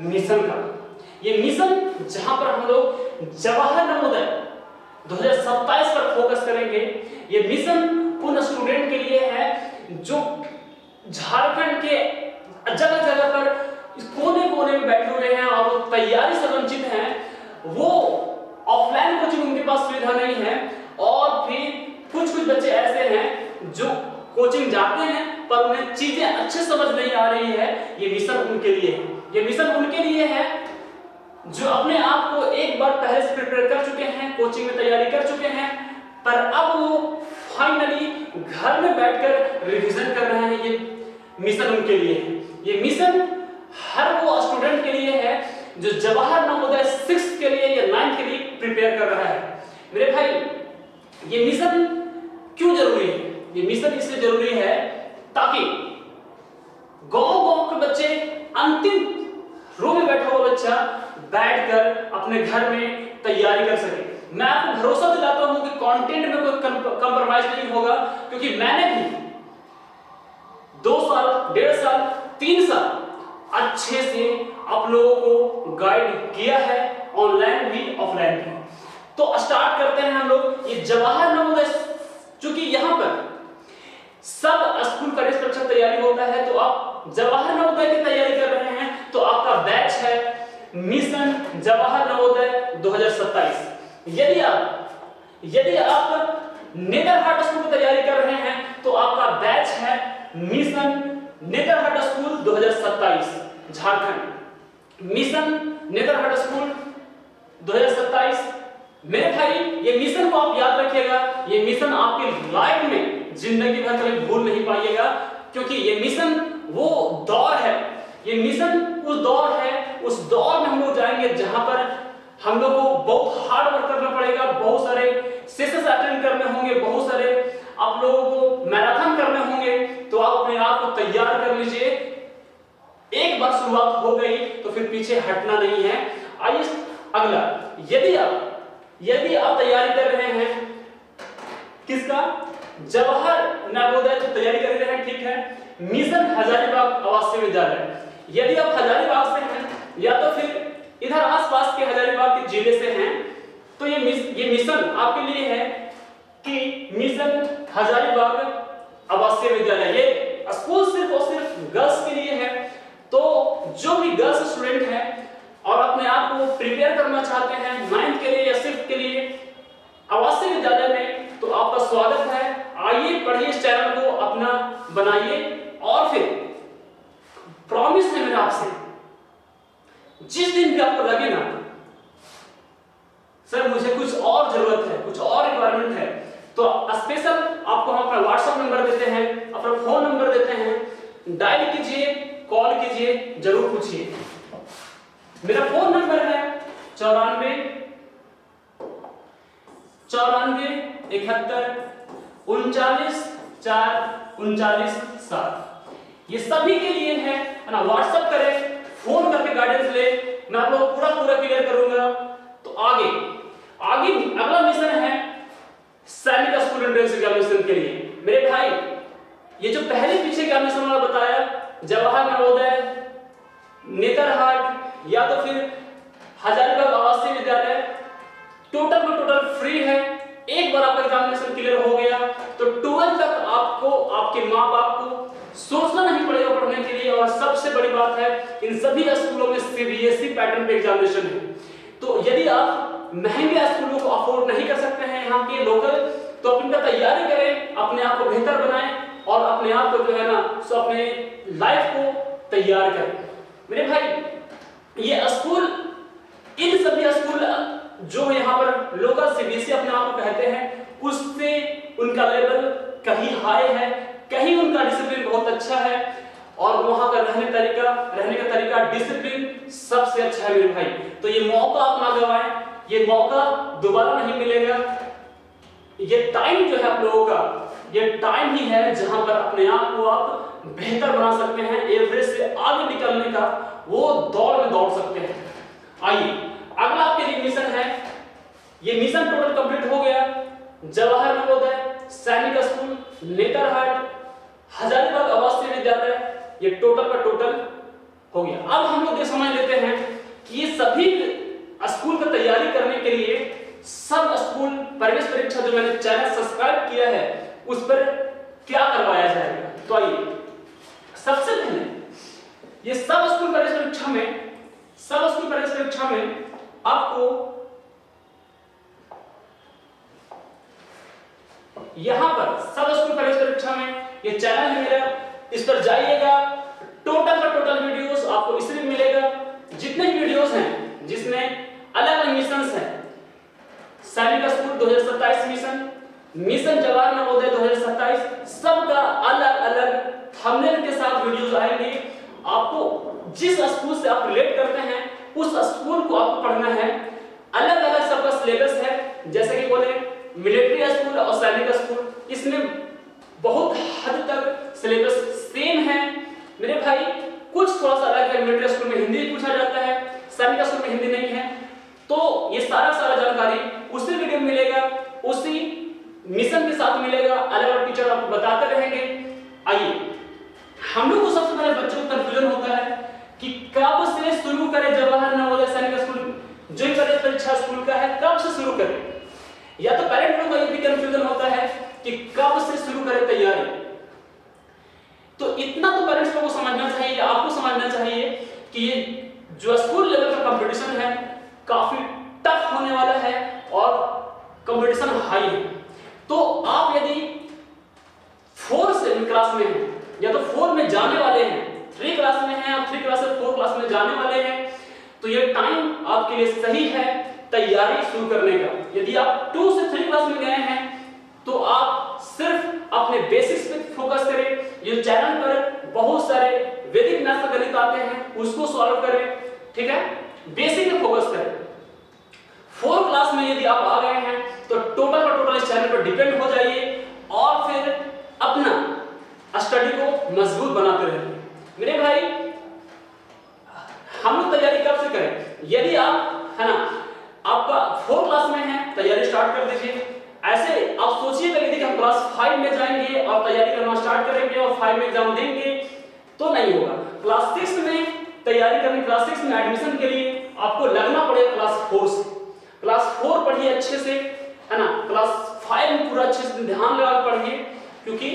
Mission का। ये mission जहां पर हम लोग जवाहर नवोदय 2027 पर फोकस करेंगे। ये मिशन उन स्टूडेंट के लिए है जो झारखंड के जगह जगह पर कोने कोने में बैठे हुए हैं और वो तैयारी से वंचित हैं। वो ऑफलाइन कोचिंग उनके पास सुविधा नहीं है, और फिर कुछ कुछ बच्चे ऐसे हैं जो कोचिंग जाते हैं पर उन्हें चीजें अच्छे समझ नहीं आ रही है। ये मिशन उनके लिए है। ये मिशन उनके लिए है जो अपने आप को एक बार पहले से प्रिपेयर कर चुके हैं, कोचिंग में तैयारी कर चुके हैं, पर अब वो फाइनली घर में बैठकर रिवीजन कर रहे हैं। ये मिशन उनके लिए है। ये मिशन हर वो स्टूडेंट के लिए है जो जवाहर नवोदय 6 के लिए या 9 के लिए प्रिपेयर कर रहा है। मेरे भाई, ये मिशन क्यों जरूरी है? ये मिशन इसलिए जरूरी है ताकि गांव-गांव के बच्चे, अंतिम रो में बैठा हुआ बच्चा बैठकर अपने घर में तैयारी कर सके। मैं आपको भरोसा दिलाता हूं कि कंटेंट में कोई कंप्रोमाइज नहीं होगा, क्योंकि मैंने भी 2 साल, 1.5 साल, 3 साल अच्छे से आप लोगों को गाइड किया है, ऑनलाइन भी ऑफलाइन भी। तो स्टार्ट करते हैं हम लोग। ये जवाहर नवोदय, चूंकि यहां पर सब स्कूल कॉलेज परीक्षा तैयारी होता है, तो आप जवाहर नवोदय की तैयारी कर रहे हैं तो आपका बैच है मिशन जवाहर नवोदय 2027। यदि आप नेतरहाट स्कूल की तैयारी कर रहे हैं तो आपका बैच है mission Netarhat school 2027 Jharkhand. Mission Netarhat school 2027। मेरे भाई, ये मिशन को आप याद रखिएगा। ये मिशन आपके लाइफ में जिंदगी भर कभी भूल नहीं पाइएगा, क्योंकि ये मिशन वो दौर है, ये मिशन उस दौर है, उस दौर में हम लोग जाएंगे जहां पर हम लोग को बहुत हार्ड वर्क करना पड़ेगा, बहुत सारे सेशंस अटेंड करने होंगे, बहुत सारे आप लोगों को मैराथन करने होंगे। तो आप अपने आप को तैयार कर लीजिए। एक बार शुरुआत हो गई तो फिर पीछे हटना नहीं है। आइए अगला, यदि आप तैयारी कर रहे हैं किसका? जवाहर नवोदय की तैयारी कर रहे हैं, ठीक है। मिशन हजारीबाग आवासीय विद्यालय, यदि आप हजारीबाग से हैं या तो फिर इधर आसपास के हजारीबाग के जिले से हैं, तो ये मिशन आपके लिए है कि मिशन हजारीबाग आवासीय विद्यालय, ये स्कूल सिर्फ और सिर्फ गर्ल्स के लिए है। तो जो भी गर्ल्स स्टूडेंट हैं और अपने आप को प्रिपेयर करना चाहते हैं 9th के लिए या 6th के लिए आवासीय विद्यालय में, तो आपका स्वागत है। आइए पढ़िए, इस चैनल को अपना बनाइए, और फिर प्रॉमिस है मेरा आपसे, जिस दिन भी आपको लगे ना सर मुझे कुछ और जरूरत है, कुछ और रिक्वायरमेंट है, तो स्पेशल आपको हम अपना व्हाट्सएप नंबर देते हैं, अपना फोन नंबर देते हैं, डायल कीजिए, कॉल कीजिए, जरूर पूछिए। मेरा फोन नंबर है 94 71 39 4 39 7। ये सभी के लिए है ना। व्हाट्सएप करें, फोन करके गाइडेंस ले, मैं आप लोगों को पूरा क्लियर करूंगा। तो आगे अगला मिशन है सैनिक स्कूल एंट्रेंस एग्जामिनेशन के लिए। मेरे भाई, ये जो पहले पीछे का मिशन मैंने बताया, जवाहर नवोदय, नेतरहाट या तो फिर हजारीबाग आवासीय विद्यालय, टोटल फ्री है। एक बार आपका एग्जामिनेशन क्लियर हो गया तो 12 तक आपको आपके माँ बाप को सोचना नहीं पड़ेगा पढ़ने के लिए। और सबसे बड़ी बात है, इन सभी स्कूलों में सीबीएसई पैटर्न पे एग्जामिनेशन है। तो यदि आप महंगे स्कूलों को अफोर्ड नहीं कर सकते हैं यहाँ के लोकल, तो अपनी तैयारी करें, अपने आप को बेहतर बनाएं और अपने आप को जो है ना सो अपने लाइफ को तैयार करें। मेरे भाई, ये स्कूल, इन सभी स्कूल जो यहाँ पर लोकल सीबीएसई अपने आप को कहते हैं, उससे उनका लेवल कहीं हाई है, कहीं उनका डिसिप्लिन बहुत अच्छा है, और वहां का रहने का तरीका डिसिप्लिन सबसे अच्छा है मेरे भाई। तो ये मौका आप ना गवाएं, ये मौका दोबारा नहीं मिलेगा। ये टाइम जो है आप लोगों का, ये टाइम ही है जहां पर अपने आप को आप बेहतर बना सकते हैं, एवरेज से आगे निकलने का वो दौड़ में दौड़ सकते हैं। आइए अगला आपके लिए मिशन है। ये मिशन टोटल कंप्लीट हो गया। जवाहर नवोदय, सैनिक स्कूल, नेतरहाट, हजारीबाग आवासीय विद्यालय, ये टोटल का टोटल हो गया। अब हम लोग ये समझ लेते हैं कि ये सभी स्कूल का तैयारी करने के लिए सब स्कूल प्रवेश परीक्षा जो मैंने चैनल सब्सक्राइब किया है उस पर क्या करवाया जाएगा। तो आइए सबसे पहले ये सब स्कूल प्रवेश परीक्षा में आपको यहां पर सब स्कूल प्रवेश परीक्षा में ये चैनल है मेरा, इस पर जाइएगा। टोटल का टोटल वीडियोस आपको इसमें मिलेगा। जितने वीडियोस हैं जिसमें अलग अलग मिशंस हैं, सैनिक स्कूल 2027 मिशन जवाहर नवोदय 2027, सबका अलग अलग थंबनेल के साथ वीडियोस आएंगे। आपको जिस स्कूल से आप रिलेट करते हैं उस स्कूल को आपको पढ़ना है। अलग अलग सबका सिलेबस है, जैसे कि बोले मिलिट्री स्कूल और सैनिक स्कूल, इसमें बहुत हद तक सिलेबस सेम है मेरे भाई। कुछ थोड़ा सा अलग है, मिलिट्री स्कूल में हिंदी पूछा जाता है, सैनिक स्कूल में हिंदी नहीं है। तो ये सारा जानकारी उसी वीडियो में मिलेगा, उसी मिशन के साथ मिलेगा। अलग अलग टीचर आपको बताते रहेंगे। आइए हम लोग को सबसे पहले बच्चों को कंफ्यूजन होता है कि कब से शुरू करें जवाहर नवोदय सैनिक स्कूल जो प्रवेश परीक्षा स्कूल का है, कब से शुरू करें। या तो पेरेंट लोगों को ये भी कंफ्यूजन होता है कि कब से शुरू करें तैयारी। तो इतना तो पेरेंट्स लोगों को समझना चाहिए, आपको समझना चाहिए कि ये जो स्कूल लेवल का कंपटीशन है काफी टफ होने वाला है और कंपटीशन हाई है। तो आप यदि 4 से क्लास में हैं या तो 4 में जाने वाले हैं, 3 क्लास में हैं, आप 3 क्लास से 4 क्लास में जाने वाले हैं, तो ये टाइम आपके लिए सही है तैयारी शुरू करने का। यदि आप 2 से 3 क्लास में गए हैं तो आप सिर्फ अपने बेसिक्स पे फोकस करें। ये चैनल पर बहुत सारे वैदिक मैथ्स का गणित आते हैं, उसको सॉल्व करें, ठीक है, बेसिक पे फोकस करें। 4 क्लास में यदि आप आ गए हैं तो टोटल का टोटल इस चैनल पर डिपेंड हो जाइए और फिर अपना स्टडी को मजबूत बनाते रहिए। मेरे भाई हम लोग तैयारी कब से करें? यदि आप है ना आपका 4 क्लास में है, तैयारी स्टार्ट कर दीजिए। ऐसे आप सोचिएगा कि हम क्लास 5 में जाएंगे और तैयारी करना स्टार्ट करेंगे और 5 में एग्जाम देंगे तो नहीं होगा। क्लास 6 में तैयारी करनी, क्लास 6 में एडमिशन के लिए आपको लगना पड़ेगा क्लास 4 से। क्लास 4 पढ़िए अच्छे से, है ना। क्लास 5 में पूरा अच्छे से ध्यान लगा पढ़िए, क्योंकि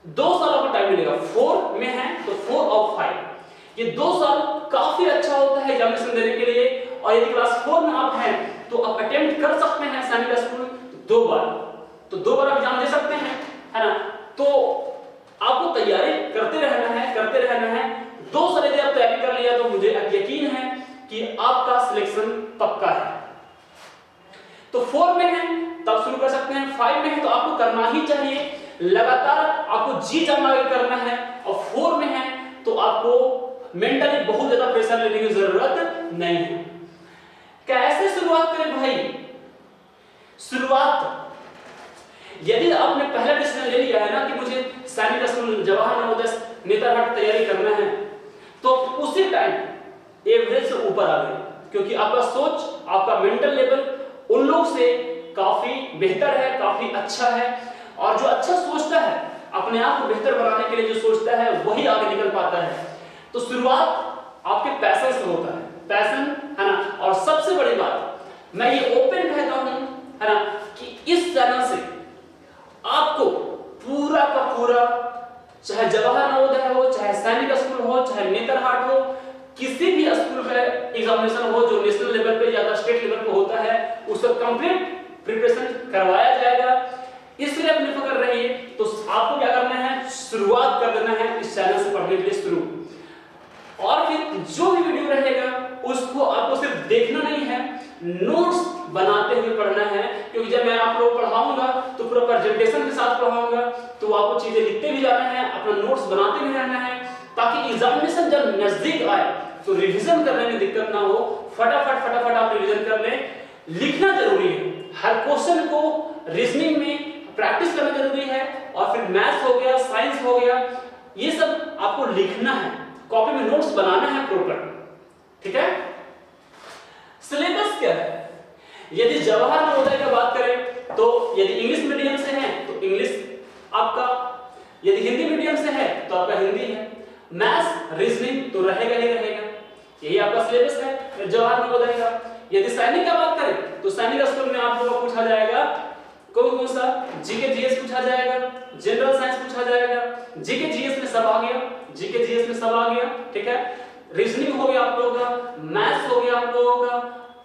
2 साल का टाइम मिलेगा। 4 में है तो 4 और 5 ये 2 साल काफी अच्छा होता है एग्जामिनेशन देने के लिए। और यदि क्लास 4 में आप हैं तो आप अटेम्प्ट कर सकते हैं सैनिक स्कूल 2 बार, तो 2 बार आप एग्जाम दे सकते हैं, है ना। तो आपको तैयारी करते रहना है। 2 साल यदि आप तैयारी कर लिया तो मुझे यकीन है कि आपका सिलेक्शन पक्का है। तो 4 में है तब शुरू कर सकते हैं, 5 में है तो आपको करना ही चाहिए, लगातार आपको जी जान लगा करना है। और 4 में है तो आपको मेंटली बहुत ज्यादा प्रेशर लेने की जरूरत नहीं है। कैसे शुरुआत करें भाई? शुरुआत यदि आपने पहला डिसीजन ले लिया है ना कि मुझे सैनिक स्कूल जवाहर नवोदय नेतरहाट तैयारी करना है, तो उसी टाइम एवरेज से ऊपर आ गए, क्योंकि आपका सोच, आपका मेंटल लेवल उन लोग से काफी बेहतर है, काफी अच्छा है। और जो अच्छा सोचता है, अपने आप को बेहतर बनाने के लिए जो सोचता है वही आगे निकल पाता है। तो शुरुआत आपके पैशन से होता है, पैशन, है ना। और सबसे बड़ी बात मैं ये ओपन कहता हूं, है ना, कि इस चैनल से आपको पूरा का पूरा, चाहे जवाहर नवोदय हो, चाहे सैनिक स्कूल हो, चाहे नेतरहाट हो, किसी भी स्कूल का एग्जामिनेशन हो जो नेशनल लेवल पे या स्टेट लेवल पे होता है, उसका कंप्लीट प्रिपरेशन करवाया जाएगा। इसलिए आप निफिक्र रहिए। तो आपको क्या करना है? शुरुआत कर देना है इस चैनल से पढ़ने के लिए शुरू। और फिर जो भी वीडियो रहेगा उसको आपको सिर्फ देखना नहीं है, नोट्स बनाते हुए पढ़ना है। क्योंकि जब मैं आप लोग पढ़ाऊंगा तो पूरा प्रेजेंटेशन के साथ पढ़ाऊंगा, तो आपको चीजें लिखते भी जाना है, अपना नोट्स बनाते भी रहना है, ताकि एग्जामिनेशन जब नजदीक आए तो रिवीजन करने में दिक्कत ना हो। फटाफट आप रिवीजन कर लें। लिखना जरूरी है, हर क्वेश्चन को रीजनिंग में प्रैक्टिस करना जरूरी है। और फिर मैथ्स हो गया, साइंस हो गया, ये सब आपको लिखना है, कॉपी में नोट्स बनाना है प्रॉपर, ठीक है। सिलेबस क्या है? यदि जवाहर नवोदय की बात करें तो यदि इंग्लिश मीडियम से है तो इंग्लिश आपका, यदि हिंदी मीडियम से है तो आपका हिंदी है। मैथ्स रीजनिंग तो रहेगा यही आपका सिलेबस है जवाहर नवोदय का। यदि सैनिक का बात करें तो सैनिक स्कूल में आप लोगों को पूछा जाएगा कौन कौन सा, जीके जीएस पूछा जाएगा, जनरल साइंस पूछा जाएगा, जीके जीएस में सब आ गया, जीके जीएस में सब आ गया, ठीक है। रीजनिंग हो गया आप लोगों का, मैथ्स हो गया आप लोगों का,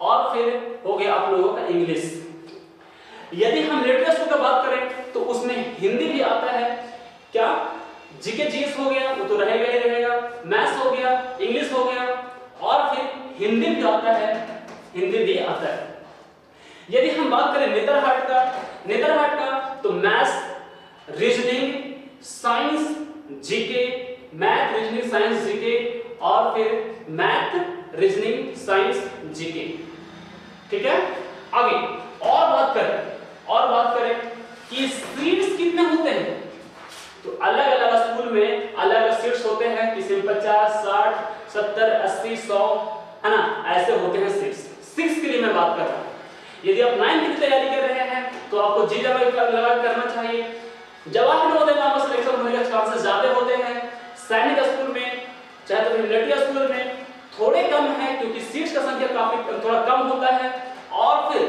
और फिर हो गया आप लोगों का इंग्लिश। यदि हम लिटरेचर की बात करें तो उसमें हिंदी भी आता है, क्या जीके जीएस हो गया वो तो रहेगा ही रहेगा, मैथ्स हो गया, इंग्लिश हो गया, और फिर हिंदी भी आता है, हिंदी भी आता है। यदि हम बात करें नेतरहाट का तो maths, reasoning, science, GK, math, reasoning, science, GK, और फिर मैथ, रीजनिंग, साइंस, जीके, ठीक है। आगे और बात करें कि सीट्स कितने होते हैं, तो अलग अलग स्कूल में अलग अलग सीट्स होते हैं, किसी में 50, 60, 70, 80, 100, है ना, ऐसे होते हैं सीट्स। 6 के लिए मैं बात कर रहा हूँ। यदि आप 9th की तैयारी कर रहे हैं तो आपको जी लगा करना चाहिए। जवाहर नवोदय में आपका सिलेक्शन होने के चांसेस ज्यादा होते हैं। सैनिक स्कूल में चाहे तो मिलिट्री स्कूल में थोड़े कम है, क्योंकि सीट्स का संख्या काफी थोड़ा कम होता है, और फिर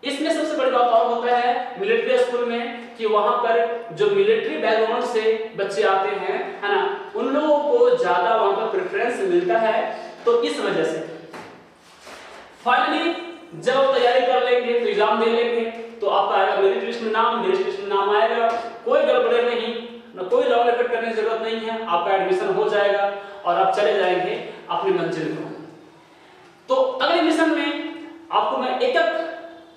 इसमें सबसे बड़ी बात और होता है मिलिट्री स्कूल में कि वहां पर जो मिलिट्री बैकग्राउंड से बच्चे आते हैं, है ना, उन लोगों को ज्यादा वहां पर प्रेफरेंस मिलता है। तो इस वजह से फाइनली जब आप तैयारी कर लेंगे तो एग्जाम दे लेंगे तो आपका आएगा मेरिट लिस्ट में नाम आएगा, कोई गड़बड़ी नहीं, ना कोई लॉन्ग एफर्ट करने की जरूरत नहीं है, आपका एडमिशन हो जाएगा और आप चले जाएंगे अपनी मंजिल को। तो अगले मिशन में आपको मैं एक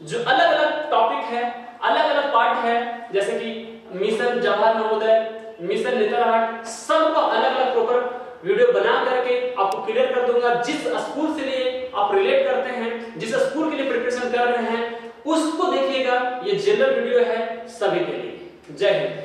जो अलग अलग टॉपिक है, अलग अलग पार्ट है, जैसे कि मिशन जवाहर नवोदय, मिशन नेतरहाट, सबका अलग अलग प्रॉपर वीडियो बना करके आपको क्लियर कर दूंगा। जिस स्कूल से लिए आप रिलेट करते हैं, जिस स्कूल के लिए प्रिपरेशन कर रहे हैं, उसको देखिएगा। ये जनरल वीडियो है सभी के लिए। जय हिंद।